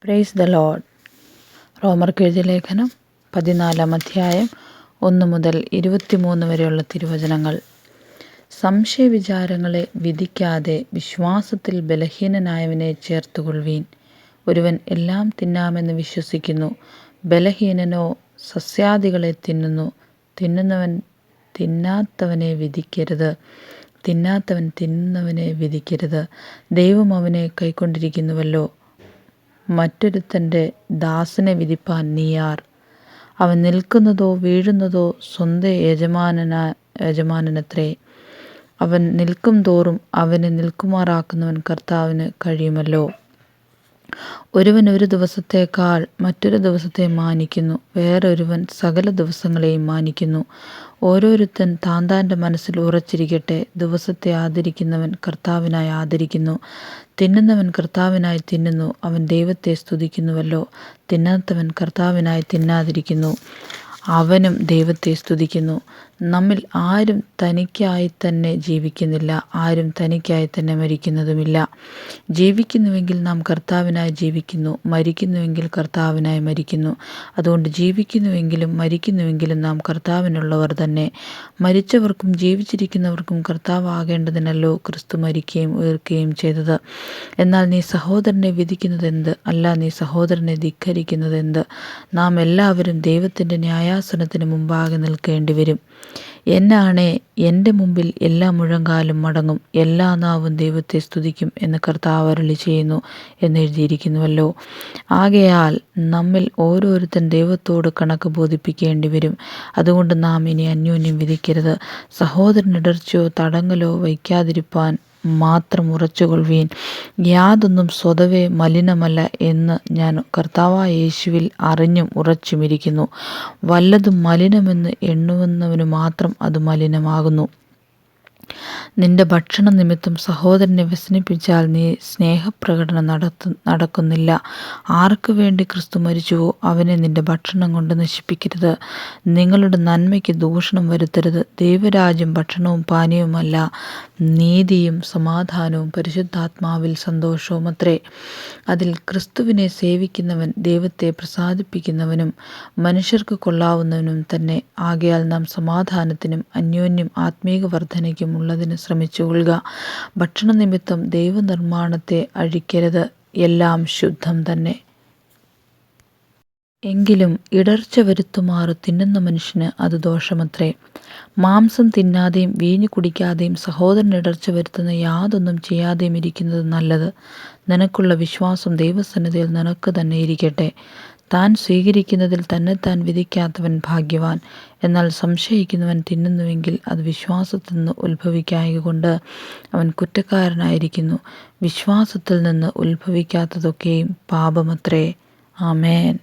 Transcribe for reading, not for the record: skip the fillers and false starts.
Praise the Lord. റോമർക്കെഴുതിയ ലേഖനം 14 അധ്യായം 1 മുതൽ 23 വരെയുള്ള തിരുവചനങ്ങൾ. സംശയവിചാരങ്ങളെ വിധിക്കാതെ വിശ്വാസത്തിൽ ബലഹീനനായവനെ ചേർത്തുകൊള്ളുവീൻ. ഒരുവൻ എല്ലാം തിന്നാമെന്ന് വിശ്വസിക്കുന്നു, ബലഹീനനോ സസ്യാദികളെ തിന്നുന്നു. തിന്നുന്നവൻ തിന്നുന്നവനെ വിധിക്കരുത്. ദൈവം അവനെ കൈക്കൊണ്ടിരിക്കുന്നുവല്ലോ. മറ്റൊരുത്തൻ്റെ ദാസനെ വിധിപ്പാൻ നീയാർ? അവൻ നിൽക്കുന്നതോ വീഴുന്നതോ സ്വന്തം യജമാനനത്രേ. അവൻ നിൽക്കും തോറും അവനെ നിൽക്കുമാറാക്കുന്നവൻ കർത്താവിന് കഴിയുമല്ലോ. ഒരുവൻ ഒരു ദിവസത്തേക്കാൾ മറ്റൊരു ദിവസത്തെ മാനിക്കുന്നു, വേറൊരുവൻ സകല ദിവസങ്ങളെയും മാനിക്കുന്നു. ഓരോരുത്തൻ താൻ്റെ മനസ്സിൽ ഉറച്ചിരിക്കട്ടെ. ദിവസത്തെ ആദരിക്കുന്നവൻ കർത്താവിനായി ആദരിക്കുന്നു, തിന്നുന്നവൻ കർത്താവിനായി തിന്നുന്നു. അവൻ ദൈവത്തെ സ്തുതിക്കുന്നുവല്ലോ. തിന്നാത്തവൻ കർത്താവിനായി തിന്നാതിരിക്കുന്നു, അവനും ദൈവത്തെ സ്തുതിക്കുന്നു. നമ്മിൽ ആരും തനിക്കായി തന്നെ ജീവിക്കുന്നില്ല, ആരും തനിക്കായി തന്നെ മരിക്കുന്നതുമില്ല. ജീവിക്കുന്നുവെങ്കിൽ നാം കർത്താവിനായി ജീവിക്കുന്നു, മരിക്കുന്നുവെങ്കിൽ കർത്താവിനായി മരിക്കുന്നു. അതുകൊണ്ട് ജീവിക്കുന്നുവെങ്കിലും മരിക്കുന്നുവെങ്കിലും നാം കർത്താവിനുള്ളവർ തന്നെ. മരിച്ചവർക്കും ജീവിച്ചിരിക്കുന്നവർക്കും കർത്താവാകേണ്ടതിനല്ലോ ക്രിസ്തു മരിക്കുകയും ഉയർക്കുകയും ചെയ്തത്. എന്നാൽ നീ സഹോദരനെ വിധിക്കുന്നതെന്ത്? അല്ല, നീ സഹോദരനെ ധിക്കരിക്കുന്നതെന്ത്? നാം എല്ലാവരും ദൈവത്തിൻ്റെ ന്യായാസനത്തിന് മുമ്പാകെ നിൽക്കേണ്ടി വരും. എന്നാണേ എൻ്റെ മുമ്പിൽ എല്ലാ മുഴങ്കാലും മടങ്ങും, എല്ലാ നാവും ദൈവത്തെ സ്തുതിക്കും എന്ന് കർത്താവ് അരുളി ചെയ്യുന്നു എന്നെഴുതിയിരിക്കുന്നുവല്ലോ. ആകയാൽ നമ്മിൽ ഓരോരുത്തൻ ദൈവത്തോട് കണക്ക് ബോധിപ്പിക്കേണ്ടി വരും. അതുകൊണ്ട് നാം ഇനി അന്യോന്യം വിധിക്കരുത്. സഹോദരൻ ഇടർച്ചയോ തടങ്ങലോ വയ്ക്കാതിരിപ്പാൻ മാത്രം ഉറച്ചുകൊള്ളുവീൻ. യാതൊന്നും സ്വതവേ മലിനമല്ല എന്ന് ഞാൻ കർത്താവായ യേശുവിൽ അറിഞ്ഞും ഉറച്ചുമിരിക്കുന്നു. വല്ലതും മലിനമെന്ന് എണ്ണുന്നവനു മാത്രം അത് മലിനമാകുന്നു. നിന്റെ ഭക്ഷണ നിമിത്തം സഹോദരനെ വ്യസനിപ്പിച്ചാൽ നീ സ്നേഹപ്രകടനം നടക്കുന്നില്ല. ആർക്കു വേണ്ടി ക്രിസ്തു മരിച്ചുവോ അവനെ നിന്റെ ഭക്ഷണം കൊണ്ട് നശിപ്പിക്കരുത്. നിങ്ങളുടെ നന്മയ്ക്ക് ദൂഷണം വരുത്തരുത്. ദൈവരാജ്യം ഭക്ഷണവും പാനീയവുമല്ല, നീതിയും സമാധാനവും പരിശുദ്ധാത്മാവിൽ സന്തോഷവുമത്രേ. അതിൽ ക്രിസ്തുവിനെ സേവിക്കുന്നവൻ ദൈവത്തെ പ്രസാദിപ്പിക്കുന്നവനും മനുഷ്യർക്ക് കൊള്ളാവുന്നവനും തന്നെ. ആകയാൽ നാം സമാധാനത്തിനും അന്യോന്യം ആത്മീക വർധനയ്ക്കും ഉള്ളതിന് ശ്രമിച്ചുകൊള്ളുക. ഭക്ഷണ നിമിത്തം ദൈവനിർമ്മാണത്തെ അഴിക്കരുത്, എല്ലാം ശുദ്ധം തന്നെ. എങ്കിലും ഇടർച്ച വരുത്തുമാറ് തിന്നുന്ന മനുഷ്യന് അത് ദോഷമത്രേ. മാംസം തിന്നാതെയും വീഞ്ഞു കുടിക്കാതെയും സഹോദരൻ ഇടർച്ച വരുത്തുന്ന യാതൊന്നും ചെയ്യാതെയും ഇരിക്കുന്നത് നല്ലത്. നിനക്കുള്ള വിശ്വാസം ദൈവസന്നിധിയിൽ നിനക്ക് തന്നെ ഇരിക്കട്ടെ. താൻ സ്വീകരിക്കുന്നതിൽ തന്നെത്താൻ വിധിക്കാത്തവൻ ഭാഗ്യവാൻ. എന്നാൽ സംശയിക്കുന്നവൻ തിന്നുന്നുവെങ്കിൽ അത് വിശ്വാസത്തിൽ നിന്ന് ഉത്ഭവിക്കായകൊണ്ട് അവൻ കുറ്റക്കാരനായിരിക്കുന്നു. വിശ്വാസത്തിൽ നിന്ന് ഉത്ഭവിക്കാത്തതൊക്കെയും പാപമത്രേ. ആമേൻ.